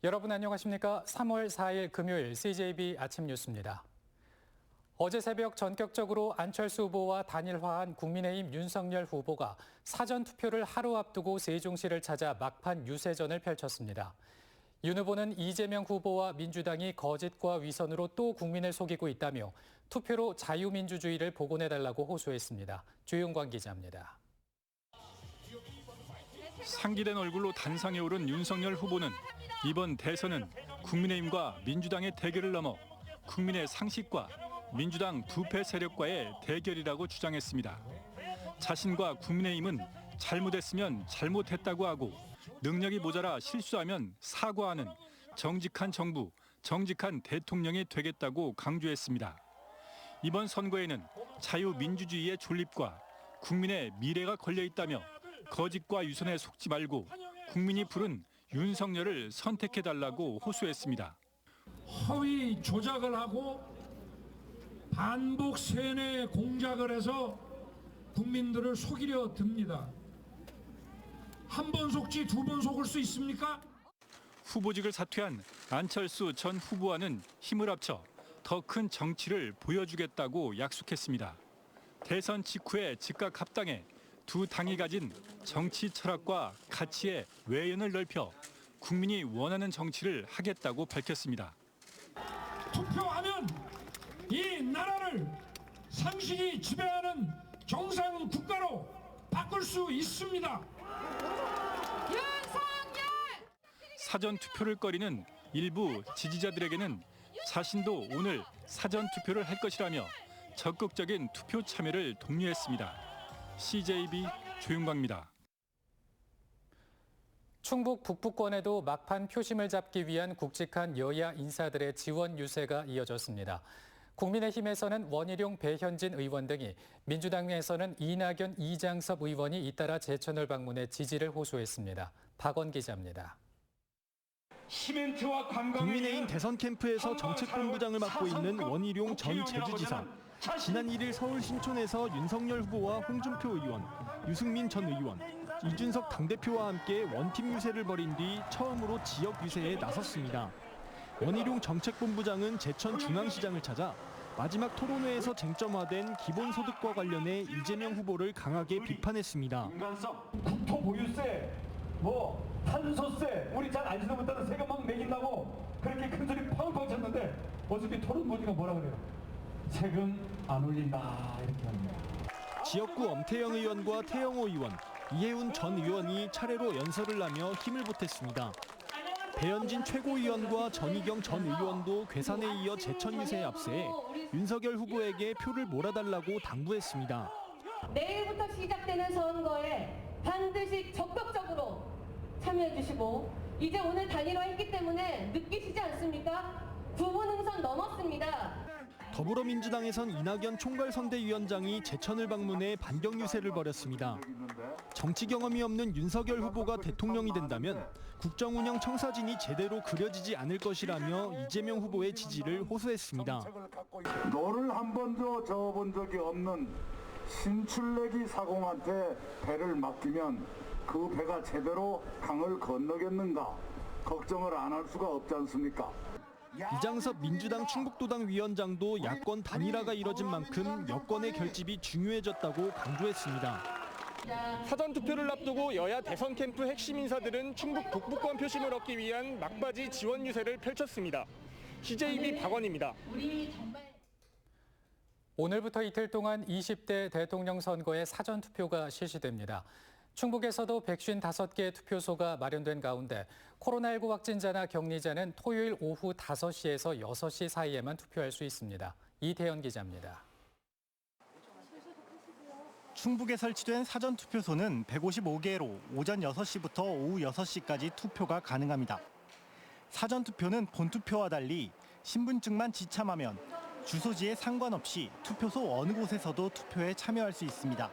여러분 안녕하십니까? 3월 4일 금요일 CJB 아침 뉴스입니다. 어제 새벽 전격적으로 안철수 후보와 단일화한 국민의힘 윤석열 후보가 사전투표를 하루 앞두고 세종시를 찾아 막판 유세전을 펼쳤습니다. 윤 후보는 이재명 후보와 민주당이 거짓과 위선으로 또 국민을 속이고 있다며 투표로 자유민주주의를 복원해달라고 호소했습니다. 주용관 기자입니다. 상기된 얼굴로 단상에 오른 윤석열 후보는 이번 대선은 국민의힘과 민주당의 대결을 넘어 국민의 상식과 민주당 부패 세력과의 대결이라고 주장했습니다. 자신과 국민의힘은 잘못했으면 잘못했다고 하고 능력이 모자라 실수하면 사과하는 정직한 정부, 정직한 대통령이 되겠다고 강조했습니다. 이번 선거에는 자유민주주의의 존립과 국민의 미래가 걸려 있다며 거짓과 위선에 속지 말고 국민이 부른 윤석열을 선택해달라고 호소했습니다. 허위 조작을 하고 반복 세뇌 공작을 해서 국민들을 속이려 듭니다. 한 번 속지 두 번 속을 수 있습니까? 후보직을 사퇴한 안철수 전 후보와는 힘을 합쳐 더 큰 정치를 보여주겠다고 약속했습니다. 대선 직후에 즉각 합당해 두 당이 가진 정치 철학과 가치의 외연을 넓혀 국민이 원하는 정치를 하겠다고 밝혔습니다. 투표하면 이 나라를 상식이 지배하는 정상 국가로 바꿀 수 있습니다. 사전 투표를 꺼리는 일부 지지자들에게는 자신도 오늘 사전 투표를 할 것이라며 적극적인 투표 참여를 독려했습니다. CJB 조용광입니다. 충북 북부권에도 막판 표심을 잡기 위한 굵직한 여야 인사들의 지원 유세가 이어졌습니다. 국민의힘에서는 원희룡, 배현진 의원 등이, 민주당에서는 이낙연, 이장섭 의원이 잇따라 제천을 방문해 지지를 호소했습니다. 박원 기자입니다. 국민의힘 대선 캠프에서 정책본부장을 맡고 있는 원희룡 전 제주지사. 지난 1일 서울 신촌에서 윤석열 후보와 홍준표 의원, 유승민 전 의원, 이준석 당대표와 함께 원팀 유세를 벌인 뒤 처음으로 지역 유세에 나섰습니다. 원희룡 정책본부장은 제천 중앙시장을 찾아 마지막 토론회에서 쟁점화된 기본소득과 관련해 이재명 후보를 강하게 비판했습니다. 인간성, 국토 보유세, 탄소세, 우리 잘 알지도 못하는 세금만 매긴다고 그렇게 큰 소리 펑펑 쳤는데 어차피 토론 보니까 뭐라 그래요? 세금 안 올린다 이렇게 합니다. 지역구 엄태영 의원과 태영호 의원, 이해운 전 의원이 차례로 연설을 하며 힘을 보탰습니다. 배현진 최고위원과 전희경 전 의원도 괴산에 이어 제천 유세에 앞세 윤석열 후보에게 표를 몰아달라고 당부했습니다. 내일부터 시작되는 선거에 반드시 적극적으로 참여해 주시고, 이제 오늘 단일화했기 때문에 느끼시지 않습니까? 구분응선 넘었습니다. 더불어민주당에선 이낙연 총괄선대위원장이 제천을 방문해 반격 유세를 벌였습니다. 정치 경험이 없는 윤석열 후보가 대통령이 된다면 국정운영 청사진이 제대로 그려지지 않을 것이라며 이재명 후보의 지지를 호소했습니다. 노를 한 번도 저어본 적이 없는 신출내기 사공한테 배를 맡기면 그 배가 제대로 강을 건너겠는가 걱정을 안 할 수가 없지 않습니까? 이장섭 민주당 충북도당 위원장도 야권 단일화가 이뤄진 만큼 여권의 결집이 중요해졌다고 강조했습니다. 사전투표를 앞두고 여야 대선 캠프 핵심 인사들은 충북 북부권 표심을 얻기 위한 막바지 지원 유세를 펼쳤습니다. CJB 박원입니다. 오늘부터 이틀 동안 20대 대통령 선거에 사전투표가 실시됩니다. 충북에서도 155개 투표소가 마련된 가운데 코로나19 확진자나 격리자는 토요일 오후 5시에서 6시 사이에만 투표할 수 있습니다. 이태현 기자입니다. 충북에 설치된 사전투표소는 155개로 오전 6시부터 오후 6시까지 투표가 가능합니다. 사전투표는 본투표와 달리 신분증만 지참하면 주소지에 상관없이 투표소 어느 곳에서도 투표에 참여할 수 있습니다.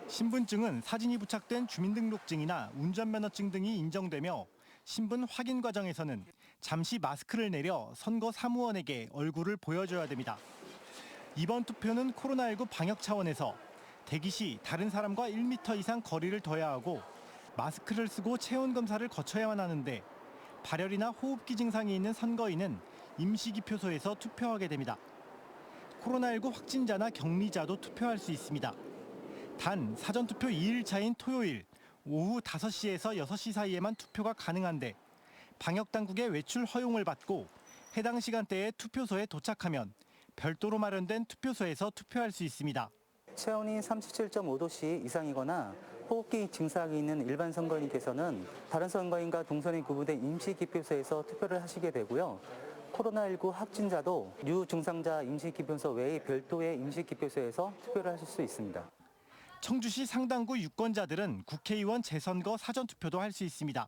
신분증은 사진이 부착된 주민등록증이나 운전면허증 등이 인정되며 신분 확인 과정에서는 잠시 마스크를 내려 선거 사무원에게 얼굴을 보여줘야 됩니다. 이번 투표는 코로나19 방역 차원에서 대기 시 다른 사람과 1m 이상 거리를 둬야 하고 마스크를 쓰고 체온 검사를 거쳐야만 하는데 발열이나 호흡기 증상이 있는 선거인은 임시기표소에서 투표하게 됩니다. 코로나19 확진자나 격리자도 투표할 수 있습니다. 단 사전투표 2일차인 토요일 오후 5시에서 6시 사이에만 투표가 가능한데 방역당국의 외출 허용을 받고 해당 시간대에 투표소에 도착하면 별도로 마련된 투표소에서 투표할 수 있습니다. 체온이 37.5도씨 이상이거나 호흡기 증상이 있는 일반 선거인께서는 다른 선거인과 동선이 구분된 임시기표소에서 투표를 하시게 되고요. 코로나19 확진자도 유증상자 임시기표소 외에 별도의 임시기표소에서 투표를 하실 수 있습니다. 청주시 상당구 유권자들은 국회의원 재선거 사전투표도 할 수 있습니다.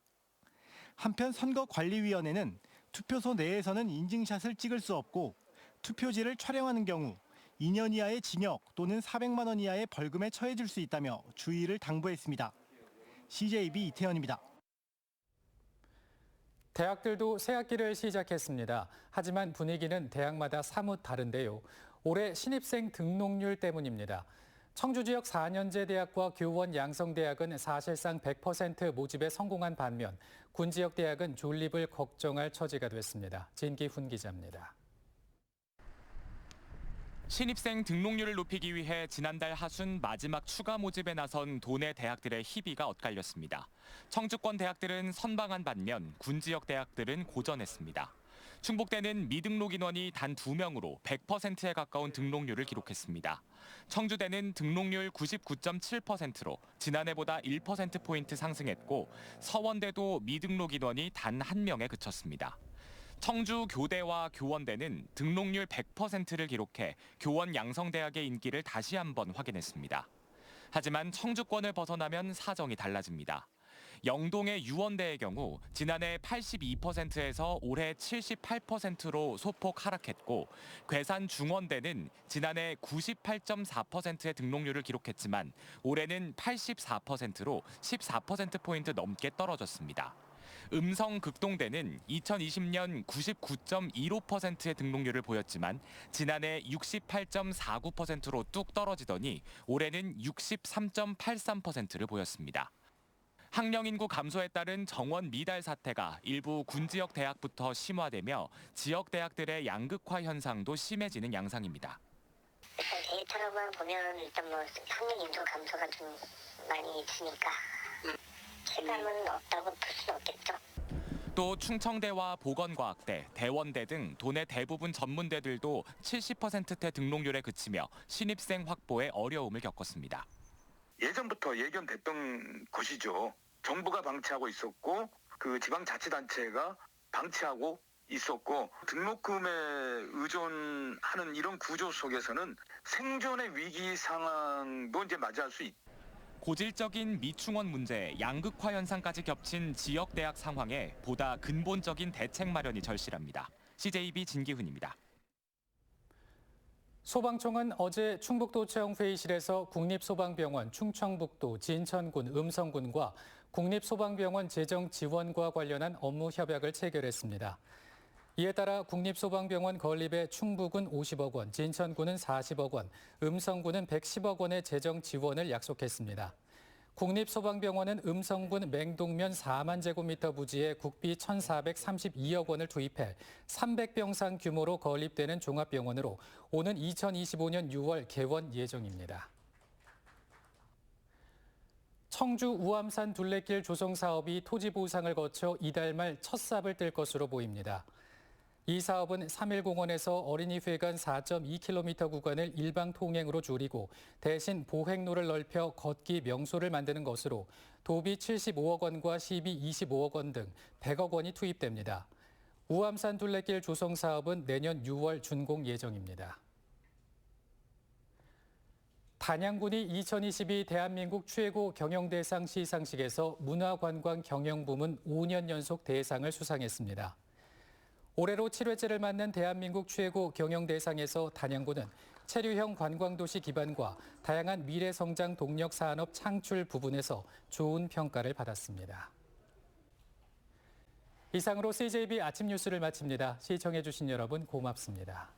한편 선거관리위원회는 투표소 내에서는 인증샷을 찍을 수 없고 투표지를 촬영하는 경우 2년 이하의 징역 또는 400만 원 이하의 벌금에 처해질 수 있다며 주의를 당부했습니다. CJB 이태현입니다. 대학들도 새학기를 시작했습니다. 하지만 분위기는 대학마다 사뭇 다른데요. 올해 신입생 등록률 때문입니다. 청주 지역 4년제 대학과 교원 양성대학은 사실상 100% 모집에 성공한 반면 군 지역 대학은 존립을 걱정할 처지가 됐습니다. 진기훈 기자입니다. 신입생 등록률을 높이기 위해 지난달 하순 마지막 추가 모집에 나선 도내 대학들의 희비가 엇갈렸습니다. 청주권 대학들은 선방한 반면 군 지역 대학들은 고전했습니다. 충북대는 미등록 인원이 단 2명으로 100%에 가까운 등록률을 기록했습니다. 청주대는 등록률 99.7%로 지난해보다 1%포인트 상승했고 서원대도 미등록 인원이 단 1명에 그쳤습니다. 청주 교대와 교원대는 등록률 100%를 기록해 교원 양성대학의 인기를 다시 한번 확인했습니다. 하지만 청주권을 벗어나면 사정이 달라집니다. 영동의 유원대의 경우 지난해 82%에서 올해 78%로 소폭 하락했고 괴산 중원대는 지난해 98.4%의 등록률을 기록했지만 올해는 84%로 14%포인트 넘게 떨어졌습니다. 음성 극동대는 2020년 99.15%의 등록률을 보였지만 지난해 68.49%로 뚝 떨어지더니 올해는 63.83%를 보였습니다. 학령 인구 감소에 따른 정원 미달 사태가 일부 군 지역 대학부터 심화되며 지역 대학들의 양극화 현상도 심해지는 양상입니다. 일단 데이터로만 보면 일단 뭐 학령 인구 감소가 좀 많이 있으니까 체감은 없다고 볼 수는 없겠죠. 또 충청대와 보건과학대, 대원대 등 도내 대부분 전문대들도 70%대 등록률에 그치며 신입생 확보에 어려움을 겪었습니다. 예전부터 예견됐던 것이죠. 정부가 방치하고 있었고 그 지방자치단체가 방치하고 있었고 등록금에 의존하는 이런 구조 속에서는 생존의 위기 상황도 이제 맞이할 수 있다. 고질적인 미충원 문제, 양극화 현상까지 겹친 지역 대학 상황에 보다 근본적인 대책 마련이 절실합니다. CJB 진기훈입니다. 소방청은 어제 충북도청 회의실에서 국립소방병원 충청북도 진천군 음성군과 국립소방병원 재정 지원과 관련한 업무 협약을 체결했습니다. 이에 따라 국립소방병원 건립에 충북은 50억 원, 진천군은 40억 원, 음성군은 110억 원의 재정 지원을 약속했습니다. 국립소방병원은 음성군 맹동면 4만 제곱미터 부지에 국비 1,432억 원을 투입해 300병상 규모로 건립되는 종합병원으로 오는 2025년 6월 개원 예정입니다. 청주 우암산 둘레길 조성 사업이 토지 보상을 거쳐 이달 말 첫 삽을 뜰 것으로 보입니다. 이 사업은 3.1공원에서 어린이회관 4.2km 구간을 일방 통행으로 줄이고 대신 보행로를 넓혀 걷기 명소를 만드는 것으로 도비 75억 원과 시비 25억 원 등 100억 원이 투입됩니다. 우암산 둘레길 조성 사업은 내년 6월 준공 예정입니다. 단양군이 2022 대한민국 최고 경영대상 시상식에서 문화관광 경영부문 5년 연속 대상을 수상했습니다. 올해로 7회째를 맞는 대한민국 최고 경영대상에서 단양군은 체류형 관광도시 기반과 다양한 미래성장 동력 산업 창출 부분에서 좋은 평가를 받았습니다. 이상으로 CJB 아침 뉴스를 마칩니다. 시청해주신 여러분 고맙습니다.